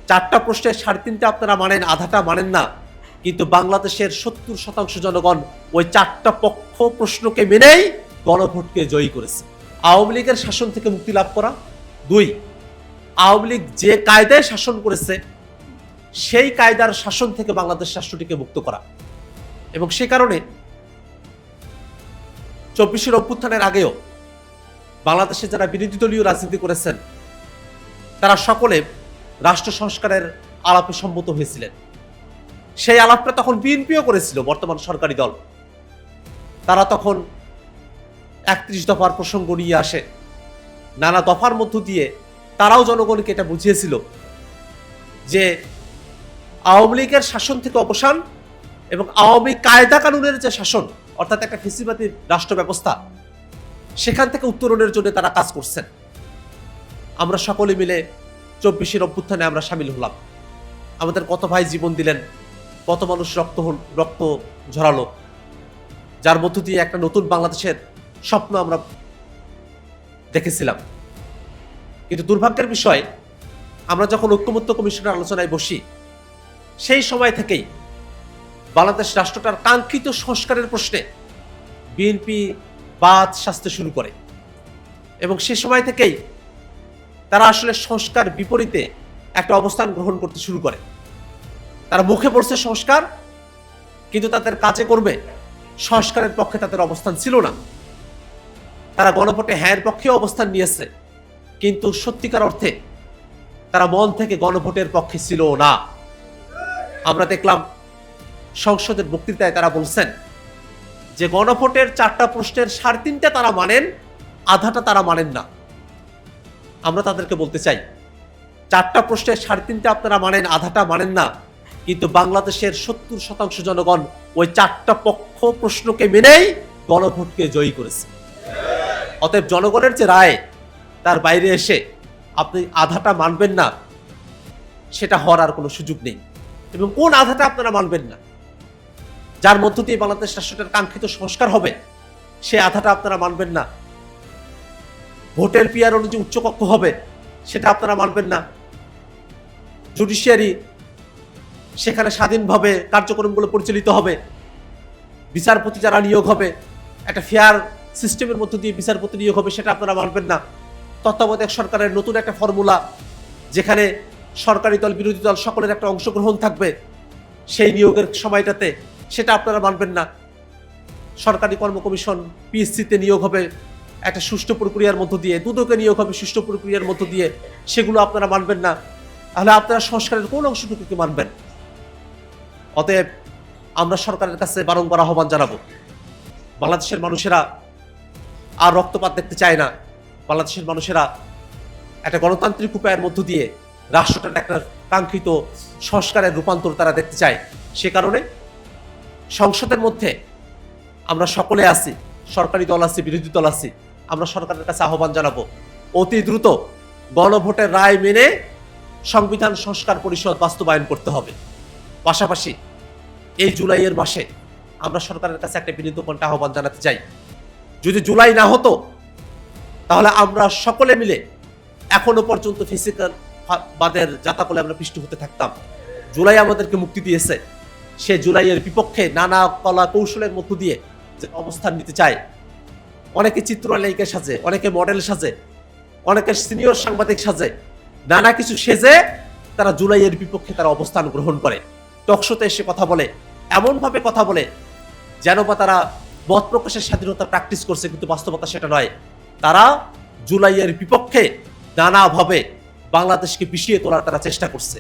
4টা প্রশ্নের 3.5টা আপনারা মানেন, আধাটা মানেন না। কিন্তু বাংলাদেশের 70% জনগণ ওই 4টা পক্ষ প্রশ্নকে মেনেই গণভোটকে জয়ী করেছে। আওয়ামী লীগের শাসন থেকে মুক্তি লাভ করা, 2, আওয়ামী লীগ যে কায়দায় শাসন করেছে সেই কায়দার শাসন থেকে বাংলাদেশ রাষ্ট্রটিকে মুক্ত করা। এবং সে কারণে 24 অভ্যুত্থানের আগেও বাংলাদেশে যারা বিরোধী দলীয় রাজনীতি করেছেন তারা সকলে রাষ্ট্র সংস্কারের আলাপে সম্মত হয়েছিলেন। সেই আলাপটা তখন বিএনপিও করেছিল, বর্তমান সরকারি দল। তারা তখন 31 দফার প্রসঙ্গ নিয়ে আসে, নানা দফার মধ্য দিয়ে তারাও জনগণকে এটা বুঝিয়েছিল যে আওয়ামী লীগের শাসন থেকে অবসান এবং আওয়ামী কায়দা কানুনের যে শাসন, অর্থাৎ একটা ফ্যাসিবাদী রাষ্ট্র ব্যবস্থা, সেখান থেকে উত্তরণের জন্য তারা কাজ করছেন। আমরা সকলে মিলে 24 অভ্যুত্থানে আমরা সামিল হলাম। আমাদের কত ভাই জীবন দিলেন, কত মানুষ রক্ত ঝরালো, যার মধ্য দিয়ে একটা নতুন বাংলাদেশের স্বপ্ন আমরা দেখেছিলাম। কিন্তু দুর্ভাগ্যের বিষয়, আমরা যখন ঐক্যমত্য কমিশনের আলোচনায় বসি সেই সময় থেকেই বাংলাদেশ রাষ্ট্রটার কাঙ্ক্ষিত সংস্কারের প্রশ্নে বিএনপি বাদ সাজতে শুরু করে এবং সে সময় থেকেই তারা আসলে সংস্কার বিপরীতে একটা অবস্থান গ্রহণ করতে শুরু করে। তারা মুখে বলছে সংস্কার, কিন্তু তাদের কাজে করবে সংস্কারের পক্ষে তাদের অবস্থান ছিল না। তারা গণভোটে হ্যাঁর পক্ষে অবস্থান নিয়েছে, কিন্তু সত্যিকার অর্থে তারা মন থেকে গণভোটের পক্ষে ছিল না। আমরা দেখলাম সংসদের বক্তৃতায় তারা বলছেন যে গণভোটের 4টা প্রশ্নের 3.5টা তারা মানেন, আধাটা তারা মানেন না। আমরা তাদেরকে বলতে চাই, 4টা প্রশ্নের 3.5টা আপনারা মানেন, আধাটা মানেন না। কিন্তু বাংলাদেশের 70% জনগণ ওই 4টা পক্ষ প্রশ্নকে মেনেই গণভোটকে জয়ী করেছে। অতএব জনগণের যে রায়, তার বাইরে এসে আপনি আধাটা মানবেন না, সেটা হওয়ার আর কোনো সুযোগ নেই। এবং কোন আধাটা আপনারা মানবেন না, যার মধ্য দিয়ে বাংলাদেশ রাষ্ট্রটার কাঙ্ক্ষিত সংস্কার হবে, সে আধাটা আপনারা মানবেন না। ভোটের পিয়ার অনুযায়ী উচ্চকক্ষ হবে, সেটা আপনারা মানবেন না। জুডিশিয়ারি সেখানে স্বাধীনভাবে কার্যক্রমগুলো পরিচালিত হবে, বিচারপতি যারা নিয়োগ হবে একটা ফেয়ার সিস্টেমের মধ্য দিয়ে বিচারপতি নিয়োগ হবে, সেটা আপনারা মানবেন না। তত্ত্বাবধায়ক সরকারের নতুন একটা ফর্মুলা, যেখানে সরকারি দল বিরোধী দল সকলের একটা অংশগ্রহণ থাকবে সেই নিয়োগের সময়টাতে, সেটা আপনারা মানবেন না। সরকারি কর্ম কমিশন পিএসসিতে নিয়োগ হবে একটা সুষ্ঠু প্রক্রিয়ার মধ্য দিয়ে, দুদকে নিয়োগ হবে সুষ্ঠু প্রক্রিয়ার মধ্য দিয়ে, সেগুলো আপনারা মানবেন না। তাহলে আপনারা সংস্কারের কোন অংশটুকুকে মানবেন? অতএব আমরা সরকারের কাছে বারংবার আহ্বান জানাবো, বাংলাদেশের মানুষেরা আর রক্তপাত দেখতে চায় না। বাংলাদেশের মানুষেরা একটা গণতান্ত্রিক উপায়ের মধ্য দিয়ে রাষ্ট্রটার একটা কাঙ্ক্ষিত সংস্কারের রূপান্তর তারা দেখতে চায়। সে কারণে সংসদের মধ্যে আমরা সকলে আছি, সরকারি দল আছি, বিরোধী দল আছি, আমরা সরকারের কাছে আহ্বান জানাবো অতি দ্রুত গণভোটের রায় মেনে সংবিধান সংস্কার পরিষদ বাস্তবায়ন করতে হবে। পাশাপাশি এই জুলাইয়ের মাসে আমরা সরকারের কাছে একটা বিনীত কণ্ঠে আহ্বান জানাতে চাই, যদি জুলাই না হতো তাহলে আমরা সকলে মিলে এখনো পর্যন্ত ফিজিক্যাল বাদের জাতাকলে আমরা পিষ্ট হতে থাকতাম। জুলাই আমাদেরকে মুক্তি দিয়েছে, সে জুলাইয়ের বিপক্ষে নানা কলা কৌশলের মধ্য দিয়ে যে অবস্থান নিতে চায়, অনেকে চিত্রনায়িকা সাজে, অনেকে মডেল সাজে, অনেকে সিনিয়র সাংবাদিক সাজে, নানা কিছু সেজে তারা জুলাইয়ের বিপক্ষে তারা অবস্থান গ্রহণ করে, টকশোতে এসে কথা বলে, এমনভাবে কথা বলে যেন বা তারা মত প্রকাশের স্বাধীনতা প্র্যাকটিস করছে, কিন্তু বাস্তবতা সেটা নয়। তারা জুলাইয়ের বিপক্ষে নানাভাবে বাংলাদেশকে পিছিয়ে তোলার তারা চেষ্টা করছে।